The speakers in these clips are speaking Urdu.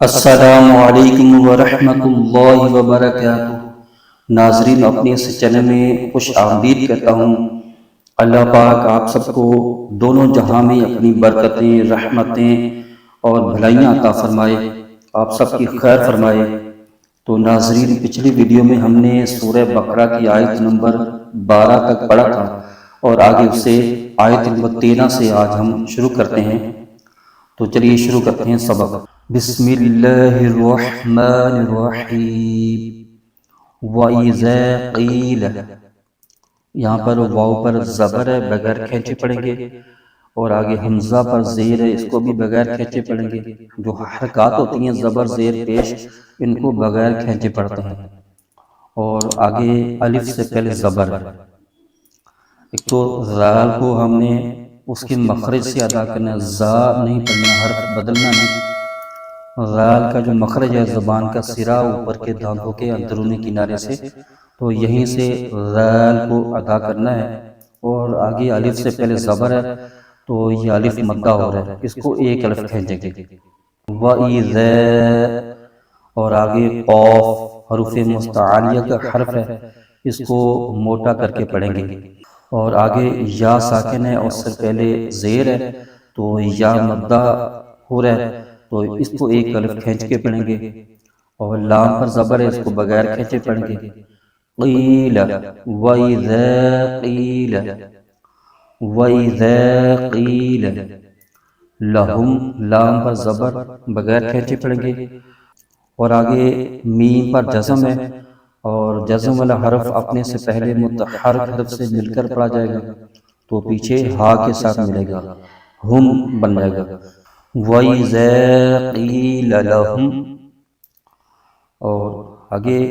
السلام علیکم ورحمۃ اللہ وبرکاتہ۔ ناظرین، اپنے اس چینل میں خوش آمدید کہتا ہوں۔ اللہ پاک آپ سب کو دونوں جہاں میں اپنی برکتیں، رحمتیں اور بھلائیاں عطا فرمائے، آپ سب کی خیر فرمائے۔ تو ناظرین، پچھلی ویڈیو میں ہم نے سورہ بقرہ کی آیت نمبر 12 تک پڑھا تھا، اور آگے اس سے آیت نمبر 13 سے آج ہم شروع کرتے ہیں۔ تو چلیے شروع کرتے ہیں سبق۔ بسم اللہ الرحمن الرحیم۔ وَإِذَا قِيلَ، یہاں پر واو پر زبر ہے، بغیر کھینچے پڑھیں گے، اور آگے حمزہ پر زیر ہے، اس کو بھی بغیر کھینچے پڑھیں گے۔ جو حرکات ہوتی ہیں زبر زیر پیش، ان کو بغیر کھینچے پڑھتے ہیں۔ اور آگے الف سے پہلے زبر ہے۔ ایک تو زال کو ہم نے اس کے مخرج سے ادا کرنا ہے، زا نہیں پڑھنا، حرف بدلنا نہیں۔ زال کا جو مخرج ہے زبان کا سرا اوپر کے دانتوں کے اندرونی کنارے سے، تو یہیں سے زال کو ادا کرنا ہے۔ اور آگے الف سے پہلے زبر ہے، تو یہ الف مدہ ہو رہا ہے، اس کو ایک الف کھینچیں گے۔ وَإِذَا، اور آگے قوف حروف مستعلیہ کا حرف ہے، اس کو موٹا کر کے پڑھیں گے۔ اور آگے یا ساکن ہے، اس سے پہلے زیر ہے، تو یا مدہ ہو رہا ہے، تو اس کو ایک الف کھینچ کے پڑھیں گے۔ اور لام پر زبر ہے، اس کو بغیر کھینچے پڑھیں گے۔ قیل، وَإِذَا قیل، وَإِذَا قیل لہم، لام پر زبر بغیر کھینچے پڑھیں گے۔ اور آگے میم پر جزم ہے، اور جزم والا حرف اپنے سے پہلے متحرک حرف سے مل کر پڑھا جائے گا، تو پیچھے ہا کے ساتھ ملے گا، ہم بن جائے گا۔ وَإِذَا قِيلَ لَهُمْ، اور آگے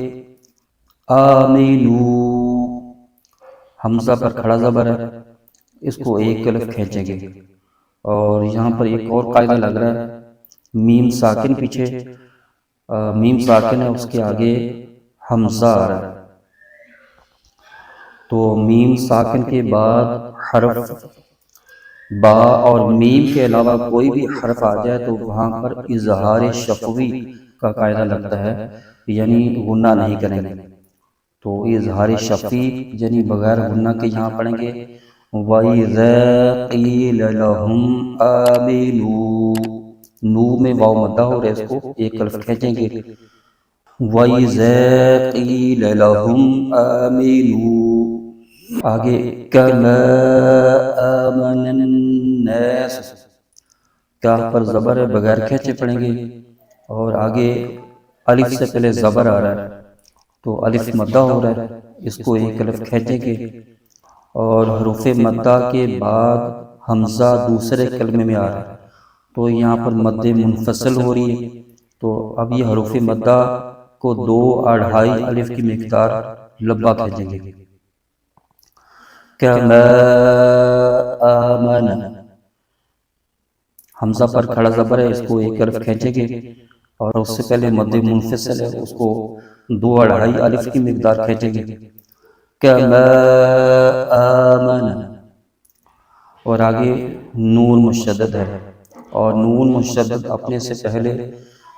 آمِنُوا، حمزہ پر کھڑا زبر ہے، اس کو ایک الف کھینچیں گے۔ اور یہاں پر ایک اور قاعدہ لگ رہا ہے، میم ساکن پیچھے، میم ساکن ہے، اس کے آگے حمزہ آ رہا ہے، تو میم ساکن کے بعد حرف با اور میم کے علاوہ کوئی بھی حرف آ جائے تو وہاں پر اظہار شفوی کا قاعدہ لگتا ہے، یعنی غنہ نہیں کریں گے۔ تو اظہار شفوی یعنی بغیر غنہ کے یہاں پڑھیں گے۔ وَإِذَا قِيلَ لَهُمْ آمِنُوا، نو میں واو مدہ ہو رہا ہے، اس کو ایک الف کھینچیں گے۔ وَإِذَا قِيلَ لَهُمْ آمِنُوا، آگے كَمَا آمَنَ النَّاسُ، کاف پر زبر ہے، بغیر کھینچے پڑھیں گے۔ اور آگے الف سے پہلے زبر آ رہا ہے، تو الف مدہ ہو رہا ہے، اس کو ایک الف کھینچیں گے۔ اور حروف مدہ کے بعد حمزہ دوسرے کلمے میں آ رہا ہے، تو یہاں پر مد منفصل ہو رہی ہے، تو اب یہ حروف مدہ کو 2.5 الف کی مقدار لمبا کھینچیں گے۔ کما آمن، حمزہ پر کھڑا زبر ہے، اس کو ایک الف کھینچیں گے، اور اس سے پہلے مد منفصل ہے، اس کو 2.5 الف کی مقدار کھینچیں گے۔ کما آمن، اور آگے نون مشدد ہے، اور نون مشدد اپنے سے پہلے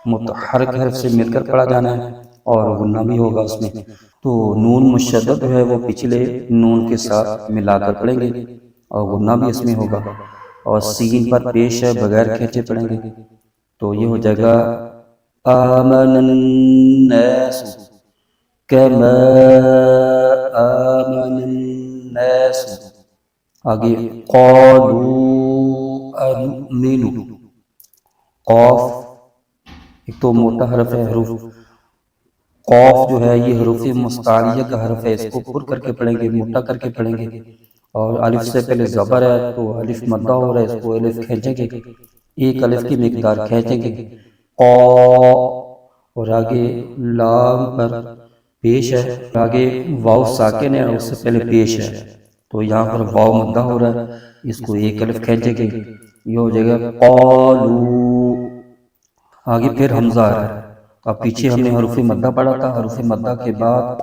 متحرک حرف سے مل کر پڑھا جانا ہے، اور غنہ بھی ہوگا اس میں، تو نون مشدد ہے وہ پچھلے نون کے ساتھ ملا کر پڑھیں گے، اور غنہ بھی اس میں ہوگا۔ اور سین پر پیش ہے، بغیر کھینچے پڑھیں گے، تو یہ ہو جائے گا آمن الناس کما آمن الناس۔ آگے قالوا انؤمن، قاف ایک تو موٹا حرف ہے، حروف قاف جو ہے یہ حروف مستعلیہ کا حرف ہے، اس کو پر کر کے پڑھیں گے، موٹا کر کے پڑھیں گے۔ اور الف سے پہلے زبر ہے، تو الف مدہ ہو رہا ہے، اس کو الف کھینچیں گے، ایک الف کی مقدار کھینچیں گے۔ قا، اور آگے لام پر پیش ہے، آگے واو ساکن ہے، اس سے پہلے پیش ہے، تو یہاں پر واو مدہ ہو رہا ہے، اس کو ایک الف کھینچیں گے، یہ ہو جائے گا قالو۔ آگے پھر حمزہ آ رہا ہے، اب پیچھے ہم نے حروف مدہ پڑھا تھا، حروف مدہ کے بعد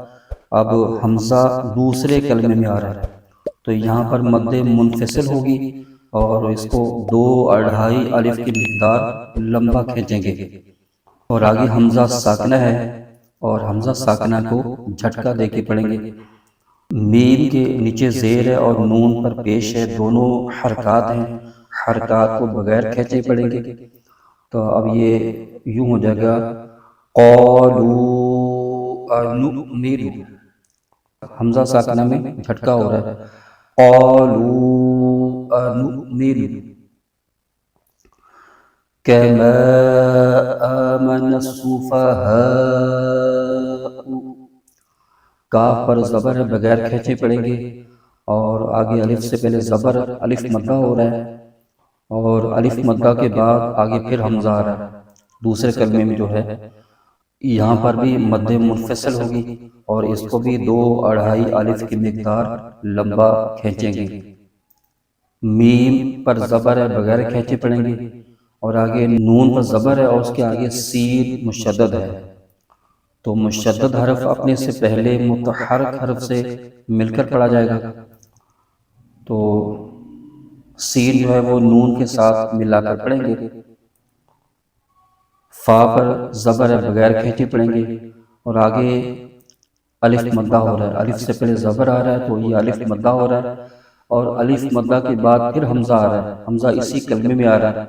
اب حمزہ دوسرے کلمے میں آ رہا ہے، تو یہاں پر مد منفصل ہوگی، اور اس کو 2.5 الف کی مقدار لمبا کھینچیں گے۔ اور آگے حمزہ ساکنہ ہے اور حمزہ ساکنہ کو جھٹکا دے کے پڑھیں گے۔ میم کے نیچے زیر ہے اور نون پر پیش ہے، دونوں حرکات ہیں، حرکات کو بغیر کھینچے پڑھیں گے۔ تو اب یہ یوں ہو جائے گا قالوا انؤمن، حمزہ ساکنہ میں جھٹکا ہو رہا ہے، قالوا انؤمن كما آمن السفهاء، کاف پر زبر ہے، بغیر کھینچے پڑیں گے، اور آگے الف سے پہلے زبر، الف مدہ ہو رہا ہے، اور الف مدہ کے بعد آگے پھر حمزہ آ رہا ہے دوسرے کلمے میں جو ہے۔ یہاں پر بھی مد منفصل ہوگی اور اس کو بھی 2-2.5 الف کی مقدار لمبا کھینچیں گے۔ میم پر زبر ہے، بغیر کھینچے پڑیں گے، اور آگے نون پر زبر ہے اور اس کے آگے سین مشدد ہے، تو مشدد حرف اپنے سے پہلے متحرک حرف سے مل کر پڑھا جائے گا، تو سین جو ہے وہ نون کے ساتھ ملا کر پڑھیں گے۔ فا پر زبر ہے، بغیر کھینچے پڑھیں گے، اور آگے الف مدہ ہو رہا ہے، الف سے پہلے زبر آ رہا ہے تو یہ الف مدہ ہو رہا ہے، اور الف مدہ کے بعد پھر حمزہ آ رہا ہے، حمزہ اسی کلمے میں آ رہا ہے،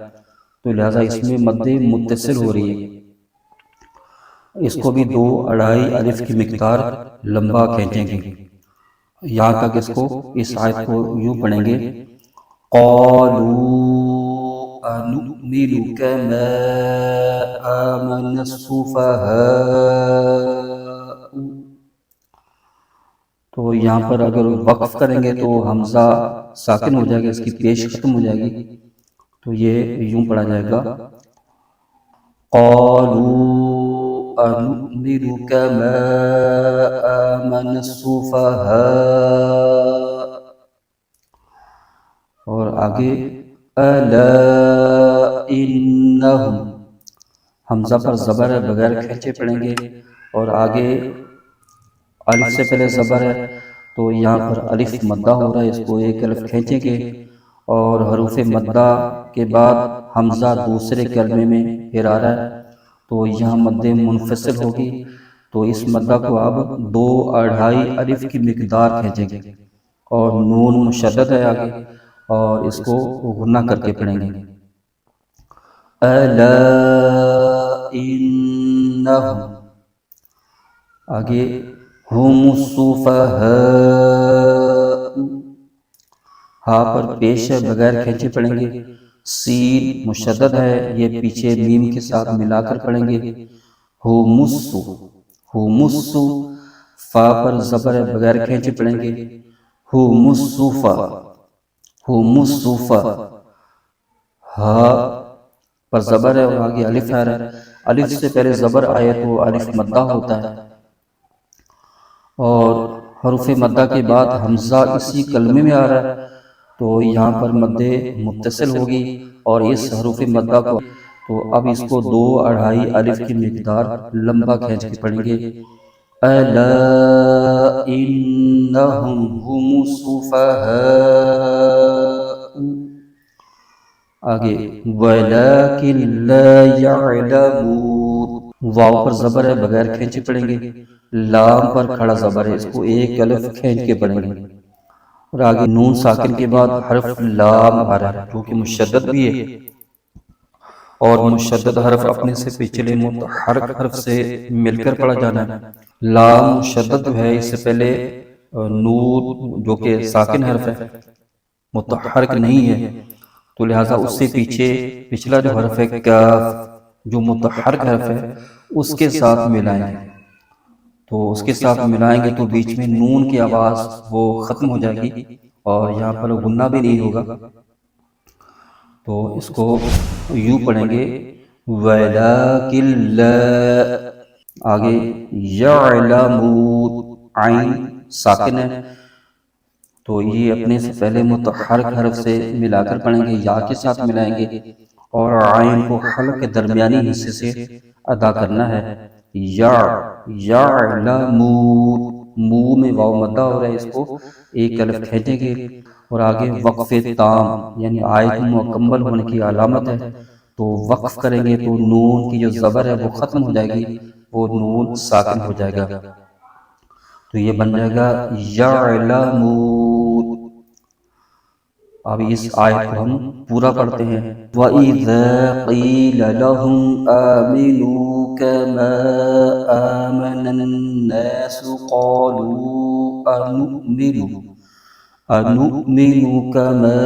تو لہٰذا اس میں مد متصل ہو رہی ہے، اس کو بھی 2-2.5 الف کی مقدار لمبا کھینچیں گے، یہاں تک اس کو، اس آیت کو یوں پڑھیں گے قالوا انؤمن كما آمن السفهاء، تو یہاں پر اگر وقف کریں گے تو حمزہ ساکن ہو جائے گا، اس کی پیش ختم ہو جائے گی، تو یہ یوں پڑھا جائے گا قالوا انؤمن كما آمن السفهاء، اور آگے الا انہم، حمزہ پر زبر ہے، بغیر کھینچے پڑھیں گے، اور آگے الف سے پہلے زبر ہے تو یہاں پر الف مدہ ہو رہا ہے، اس کو ایک الف کھینچیں گے، اور حروف مدہ کے بعد حمزہ دوسرے کلمے میں پھر آ رہا ہے، تو یہاں مد منفصل ہوگی، تو اس مدہ کو اب 2-2.5 الف کی مقدار کھینچیں گے، اور نون مشدد ہے آگے، اور اس کو غنہ کر کے پڑھیں گے الا انہم، آگے ہم السفہاء، ہاں پر پیش ہے، بغیر کھینچے پڑھیں گے، سین مشدد ہے، یہ پیچھے میم کے ساتھ ملا کر پڑھیں گے، ہم السو، ہم السو، فا پر زبر ہے، بغیر کھینچے پڑھیں گے، ہم الصفا، ہم الصفا، ہا پر زبر ہے اور آگے الف آ رہا ہے، الف سے پہلے زبر آئے تو الف مدہ ہوتا ہے، اور حروف مدہ کے بعد حمزہ اسی کلمے میں آ رہا ہے، تو یہاں پر مد متصل ہوگی، اور اس حروف مدہ کو، تو اب اس کو 2-2.5 الف کی مقدار لمبا کھینچ کے پڑھیں گے الا انہم ہم السفہاء، آگے وَلَكِنْ لَا يَعْلَمُونَ، واو پر زبر ہے، بغیر کھینچے پڑھیں گے، لام پر کھڑا زبر ہے، اس کو ایک الف کھینچ کے پڑھیں گے، اور آگے نون ساکن کے بعد حرف لام آ رہا ہے جو کہ مشدد بھی ہے، اور مشدد حرف اپنے سے پچھلے متحرک حرف سے مل کر پڑھا جانا ہے، لام مشدد جو ہے اس سے پہلے نون جو کہ ساکن حرف ہے، متحرک نہیں ہے، تو لہٰذا اس سے پیچھے پچھلا جو حرف ہے کاف جو متحرک حرف ہے اس کے ساتھ ملائیں گے، تو اس کے ساتھ ملائیں گے تو بیچ میں نون کی آواز وہ ختم ہو جائے گی، اور یہاں پر غنہ بھی نہیں ہوگا، تو اس کو یوں پڑھیں گے وَلَكِنْ لَا، آگے يَعْلَمُونَ، عین ساکن ہے، تو یہ اپنے سے پہلے متحرک حرف سے ملا کر پڑھیں گے، یا کے ساتھ ملائیں گے، اور عین کو حلق کے درمیانی حصے سے ادا کرنا ہے، یعلمون، منہ میں واو مدہ ہو رہا ہے، اس کو ایک الف کھینچیں گے، اور آگے وقف تام یعنی آیت مکمل ہونے کی علامت ہے، تو وقف کریں گے تو نون کی جو زبر ہے وہ ختم ہو جائے گی، وہ نون ساکن ہو جائے گا، تو یہ بن جائے گا یعلمون۔ اب اس آیت کو ہم پورا پڑھتے ہیں۔ وَإِذَا قِيلَ لَهُمْ آمِنُوا كَمَا آمَنَ النَّاسُ قَالُوا أَنُؤْمِنُ كَمَا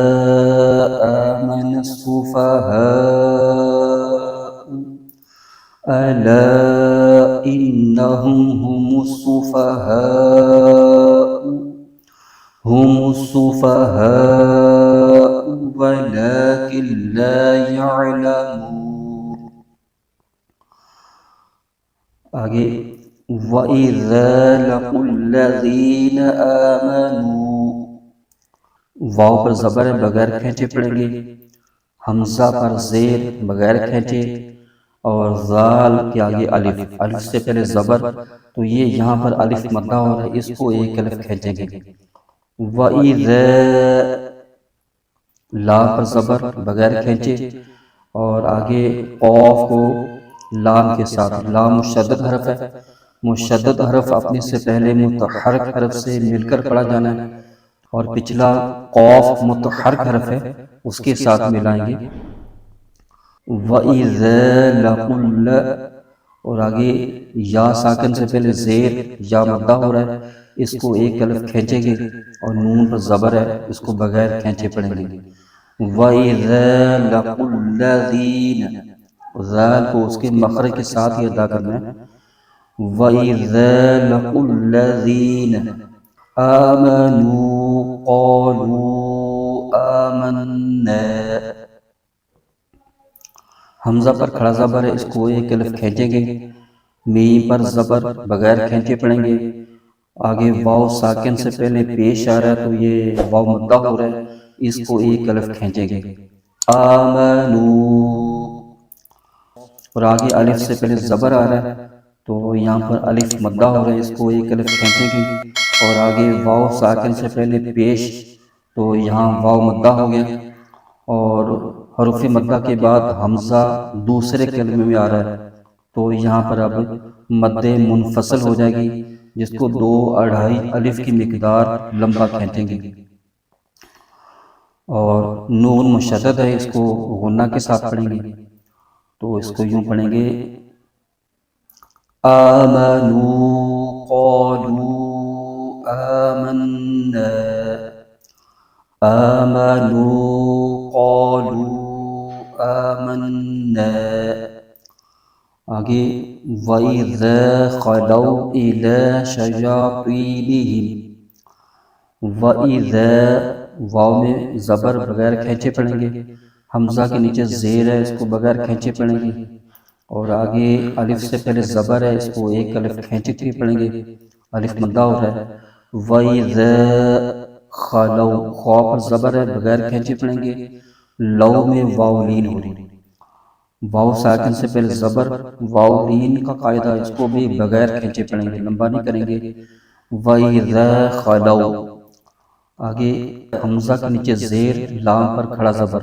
آمَنَ السُّفَهَاءُ أَلَا إِنَّهُمْ هُمُ السُّفَهَاءُ وَلَكِنْ لَا يَعْلَمُونَ۔ آگے وَإِذَا لَقُوا الَّذِينَ آمَنُوا، واو پر زبر ہے بغیر کھینچے پڑیں گے، حمزہ پر زیر بغیر کھینچے، اور ذال کے آگے الف، الف سے پہلے زبر، تو یہ یہاں پر الف مدہ ہو رہا ہے، اس کو ایک الف کھینچیں گے۔ وَإِذَا، لام پر زبر بغیر کھینچے، اور آگے قوف کو لام کے ساتھ، لام مشدد حرف ہے، مشدد حرف اپنے سے پہلے متحرک حرف سے مل کر پڑھا جانا ہے، اور پچھلا قوف متحرک حرف ہے اس کے ساتھ ملائیں گے۔ وَإِذَا لَقُوا، اور آگے یا ساکن سے پہلے زیر یا مدہ ہو رہا ہے، اس کو ایک الف کھینچیں گے، اور نون پر زبر ہے، اس کو بغیر کھینچے پڑھیں گے۔ وَإِذَا لَقُوا الَّذِينَ، ذال کو اس کے مخرج کے ساتھ ہی ادا کرنا ہے۔ وَإِذَا لَقُوا الَّذِينَ آمَنُوا قَالُوا آمَنَّا، حمزہ پر کھڑا زبر ہے، اس کو ایک الف کھینچیں گے، میم پر زبر بغیر کھینچے پڑھیں گے، آگے واو ساکن سے پہلے پیش آ رہا ہے تو یہ واو مدہ ہو رہا ہے، اس کو ایک الف کھینچیں گے، آمنوا، اور آگے الف سے پہلے زبر آ رہا ہے تو یہاں پر الف مدہ ہو رہا ہے، اس کو ایک الف کھینچیں گے، اور آگے واو ساکن سے پہلے پیش، تو یہاں واو مدہ ہو گیا، اور حروف مدہ کے بعد حمزہ دوسرے کلمے میں آ رہا ہے تو یہاں پر اب مد منفصل ہو جائے گی، جس کو 2-2.5 الف کی مقدار لمبا کھینچیں گے، اور نون مشدد ہے، اس کو غنہ کے ساتھ پڑھیں گے، تو اس کو یوں پڑھیں گے آمنوا قالوا آمنا، آمنوا قالوا آمنا۔ آگے وَإِذَا خَلَوْا إِلَى شَيَاطِينِهِمْ، وَإِذَا، واو میں زبر بغیر کھینچے پڑھیں گے، حمزہ کے نیچے زیر ہے، اس کو بغیر کھینچے پڑھیں گے، اور آگے الف سے پہلے زبر ہے، اس کو ایک الف کھینچ کے پڑھیں گے، الف مدہ ہو رہا ہے۔ وَإِذَا خَلَوْا، خوا پر زبر ہے بغیر کھینچے پڑھیں گے، لو میں واو لین ہو رہی، واو ساکن سے پہلے زبر، واو لین کا قاعدہ، اس کو بھی بغیر کھینچے پڑھیں گے، لمبا نہیں کریں گے۔ وَإِذَا خَلَوْا، آگے حمزہ کے نیچے زیر، لام پر کھڑا زبر،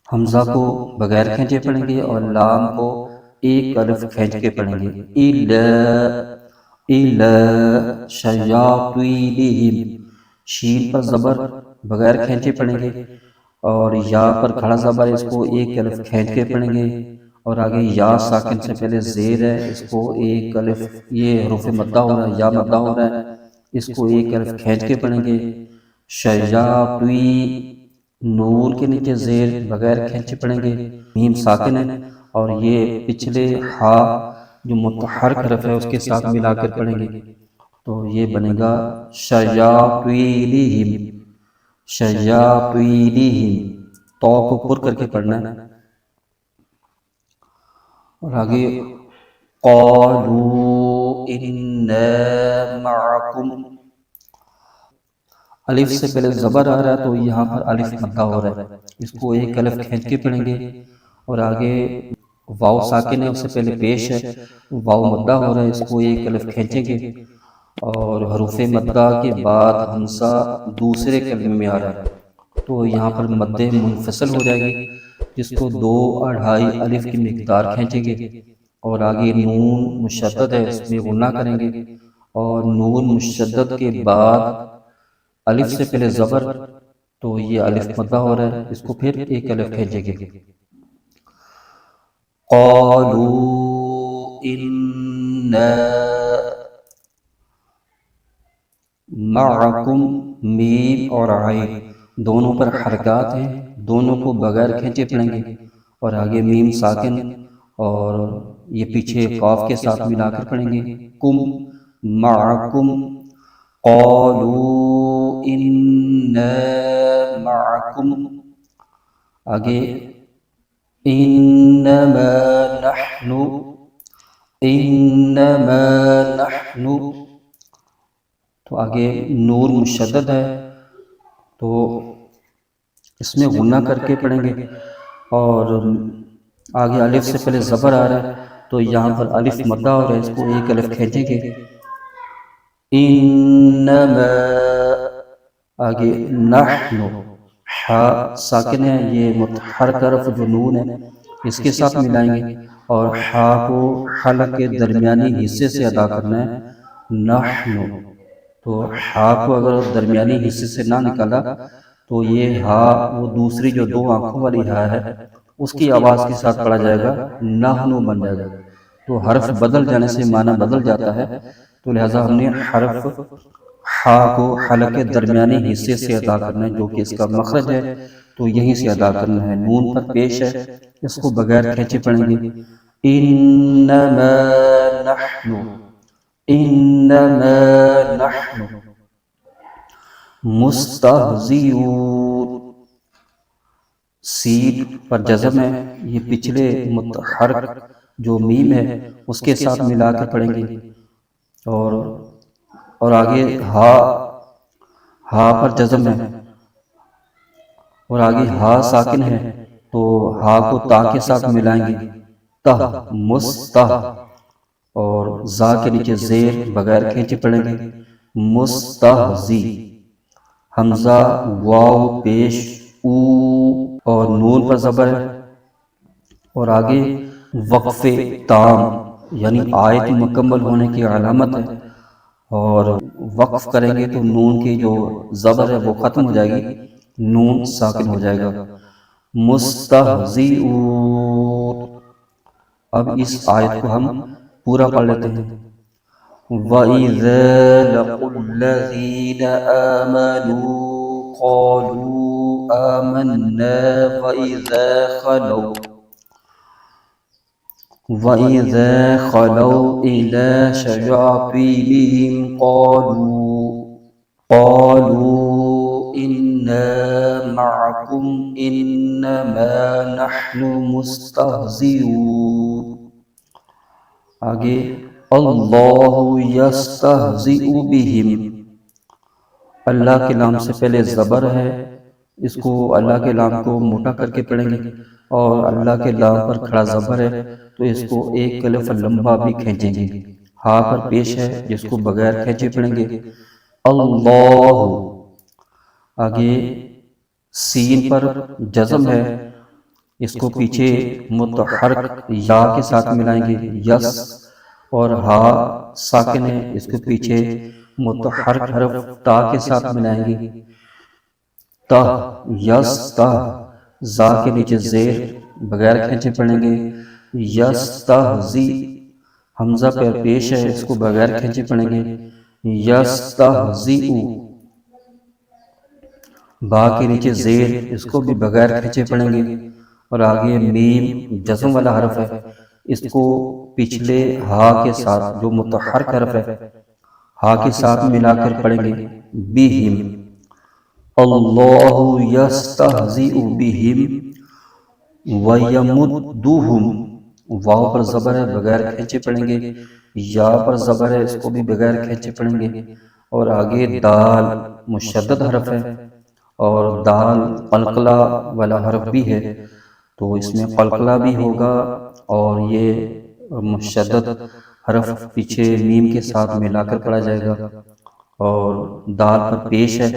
حمزہ کو بغیر کھینچے پڑھیں گے اور لام کو ایک الف کھینچ کے پڑھیں گے، إِلَى شَيَاطِينِهِمْ، شین پر زبر بغیر کھینچے پڑھیں گے، اور یا پر کھڑا زبر ہے، اس کو ایک الف کھینچ کے پڑھیں گے، اور آگے یا ساکن سے پہلے زیر ہے، اس کو ایک الف، یہ حروف مدہ ہو رہا ہے، یا مدہ ہو رہا ہے، اس کو ایک الف کھینچ کے پڑھیں گے۔ شیاطین، نون کے نیچے زیر بغیر کھینچے پڑھیں گے، میم ساکن ہے، اور یہ پچھلے ہا جو متحرک حرف ہے اس کے ساتھ ملا کر پڑھیں گے، تو یہ بنے گا شیاطینہم، شیاطینہم، تو کو پر کر کے پڑھنا ہے، اور آگے قالوا انا معکم، الف سے پہلے زبر آ رہا ہے تو یہاں پر الف مدہ ہو رہا ہے، اس کو ایک الف کھینچ کے پڑھیں گے، اور آگے واو ساکن ہے، اس سے پہلے پیش ہے، واو مدہ ہو رہا ہے، اس کو ایک الف کھینچیں گے، اور حروف مدہ کے بعد حمزہ دوسرے کلمے میں آ رہا ہے تو یہاں پر مد منفصل ہو جائے گی، جس کو 2 2.5 کی مقدار کھینچیں گے، اور آگے نون مشدد ہے، اس میں غنہ کریں گے، اور نون مشدد کے بعد الف سے پہلے زبر، تو یہ الف مدہ ہو رہا ہے، اس کو پھر ایک الف کھینچیں گے۔ قالوا انا معکم، میم اور عین دونوں پر حرکات ہیں، دونوں کو بغیر کھینچے پڑھیں گے، اور آگے میم ساکن اور یہ پیچھے قاف کے ساتھ ملا کر پڑھیں گے، کم معکم، قالوا انا معکم، آگے انما نحن، انما نحن، تو آگے نون مشدد ہے تو اس میں غنہ کر کے پڑھیں گے، اور آگے الف سے پہلے زبر آ رہا ہے تو یہاں پر الف مدہ ہو رہا ہے، اس کو ایک الف کھینچیں گے، انما، آگے نحن، ہا ساکن ہے، یہ متحرک حرف جو نون ہے اس کے ساتھ ملائیں گے، اور ہا کو حلق کے درمیانی حصے سے ادا کرنا ہے، نحن، تو ہا کو اگر درمیانی حصے سے نہ نکالا تو یہ ہا وہ دوسری جو 2 آنکھوں والی ہا ہے اس کی آواز کے ساتھ پڑھا جائے گا، نحنو بن جائے گا، تو حرف بدل جانے سے معنی بدل جاتا ہے، تو لہٰذا ہم نے حرف ہا کو حلق کے درمیانی حصے سے ادا کرنا ہے، جو کہ اس کا مخرج ہے، تو یہیں سے ادا کرنا ہے، نون پر پیش ہے، اس کو بغیر کھینچے پڑھیں گے، انما نحن، انما نحن مستہزئون، سین پر جزم ہے، یہ پچھلے متحرک جو میم ہے اس کے ساتھ ملا کے پڑھیں گے، اور آگے ہا، ہا پر جزم ہے، اور آگے ہا ساکن ہے تو ہا کو تا کے ساتھ ملائیں گے، تہ، مستہ، اور زا کے نیچے زیر بغیر کھینچے پڑھیں گے، مستہزی، حمزہ واو پیش او، اور نون پر زبر ہے، اور آگے وقف تام یعنی آیت مکمل ہونے کی علامت ہے، اور وقف کریں گے تو نون کی جو زبر ہے وہ ختم ہو جائے گی، نون ساکن ہو جائے گا، مستہزئون۔ اب اس آیت کو ہم پورا پڑھ لیتے ہیں، وَإِذَا لَقُوا الَّذِينَ آمَنُوا قَالُوا آمَنَّا وَإِذَا خَلَوْا إِلَى شَيَاطِينِهِمْ قَالُوا إِنَّا مَعَكُمْ إِنَّمَا نَحْنُ مُسْتَهْزِئُونَ، آگے اللہ یستہزئ بہم، اللہ کے نام سے پہلے زبر ہے، اس کو اللہ کے نام کو موٹا کر کے پڑھیں گے، اور اللہ کے نام پر کھڑا زبر ہے تو اس کو ایک الف لمبا بھی کھینچیں گے، ہا پر پیش ہے جس کو بغیر کھینچے پڑھیں گے، اللہ، آگے سین پر جزم ہے، اس کو پیچھے متحرک یا کے ساتھ ملائیں گے، یس، اور ہا ساکن ہے، اس کو پیچھے متحرک حرف تا کے ساتھ ملائیں گے، تہ، یس تہ، زا کے نیچے زیر بغیر کھینچے پڑھیں گے، یستہزی، حمزہ پر پیش ہے، اس کو بغیر کھینچے پڑھیں گے، یستہزئ، با کے نیچے زیر، اس کو بھی بغیر کھینچے پڑھیں گے، اور آگے میم جزم والا حرف ہے، اس کو پچھلے ہا کے ساتھ جو متحرک حرف ہے ہا کے ساتھ ملا کر پڑھیں گے، بہم، اللہ یستہزئ بہم ویمدہم، واو پر زبر ہے بغیر کھینچے پڑھیں گے، یا پر زبر ہے اس کو بھی بغیر کھینچے پڑھیں گے، اور آگے دال مشدد حرف ہے، اور دال قلقلہ والا حرف بھی ہے، تو اس میں قلقلہ بھی ہوگا، اور یہ مشدد حرف پیچھے میم کے ساتھ ملا کر پڑھا جائے گا، اور دال پر پیش ہے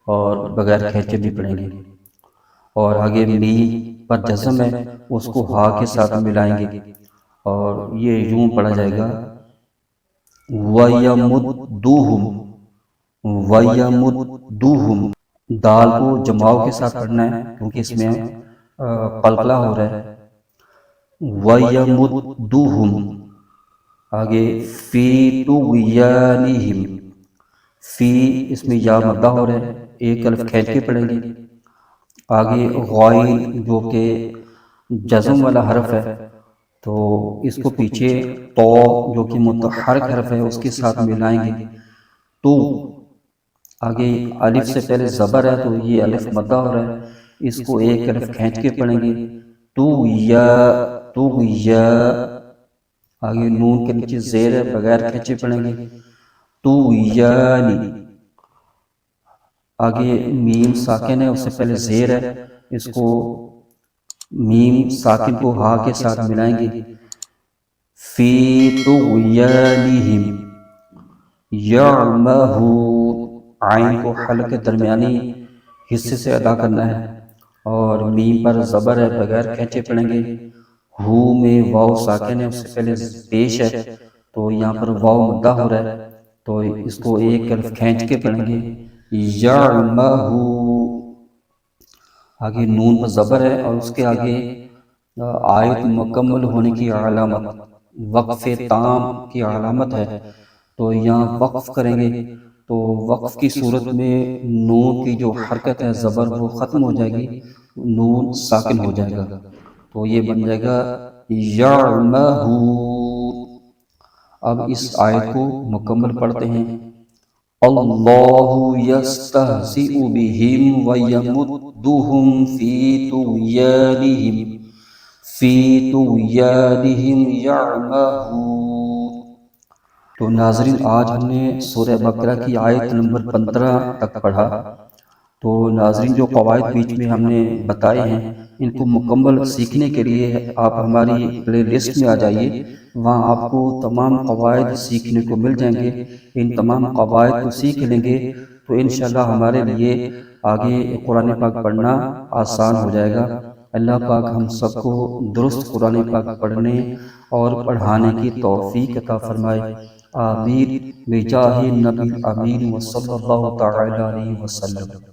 اور بغیر کھینچے بھی پڑھیں گے۔ اور آگے می پر جزم ہے، اس کو ہا کے ساتھ ملائیں گے اور یہ یوں پڑھا جائے گا وَيَمُدُّهُمْ وَيَمُدُّهُمْ۔ دال کو جماؤ کے ساتھ پڑھنا ہے کیونکہ اس میں قلقلہ ہو رہا ہے۔ وَيَمُدُّهُمْ۔ آگے فی طغیانہم، فی اس میں یا مدہ ہو رہا ہے، ایک الف کھینچ کے پڑھیں گے۔ آگے غائن جو کہ جزم والا حرف ہے تو اس کو پیچھے تو جو کہ متحرک حرف ہے اس کے ساتھ ملائیں گے تو۔ آگے الف سے پہلے زبر ہے تو یہ الف مدہ ہو رہا ہے، اس کو ایک الف کھینچ کے پڑھیں گے تو یا تو یا۔ آگے نون کے نیچے زیر ہے، بغیر کھینچے پڑھیں گے تو یانی۔ آگے میم ساکن ہے، اس سے پہلے زیر ہے، اس کو میم ساکن کو ہا کے ساتھ ملائیں گے فی طغیانہم یعمہون۔ عین کو حلق کے درمیانی حصے سے ادا کرنا ہے اور میم پر زبر ہے، بغیر کھینچے پڑھیں گے۔ ہو میں واو ساکن ہے، اس سے پہلے پیش ہے تو یہاں پر واو مدہ ہو رہا ہے تو اس کو ایک الف کھینچ کے پڑھیں گے یعمہون۔ آگے نون پر زبر ہے اور اس کے آگے آیت مکمل ہونے کی علامت، وقف تام کی علامت ہے تو یہاں وقف کریں گے تو وقف کی صورت میں نون کی جو حرکت ہے زبر وہ ختم ہو جائے گی، نون ساکن ہو جائے گا تو یہ بن جائے گا یعمہون۔ اب اس آیت کو مکمل پڑھتے ہیں۔ اللہ یستہزئ بہم ویمدہم فی طغیانہم یعمہون۔ تو ناظرین آج ہم نے سورہ بقرہ کی آیت نمبر 15 تک پڑھا۔ تو ناظرین جو قواعد بیچ میں ہم نے بتائے ہیں ان کو مکمل سیکھنے کے لیے آپ ہماری پلے لسٹ میں آ جائیے، وہاں آپ کو تمام قواعد سیکھنے کو مل جائیں گے۔ ان تمام قواعد کو سیکھ لیں گے تو انشاءاللہ ہمارے لیے آگے قرآن پاک پڑھنا آسان ہو جائے گا۔ اللہ پاک ہم سب کو درست قرآن پاک پڑھنے اور پڑھانے کی توفیق عطا فرمائے، آمین بجاہ نبی امین وصلی اللہ تعالی علیہ وسلم۔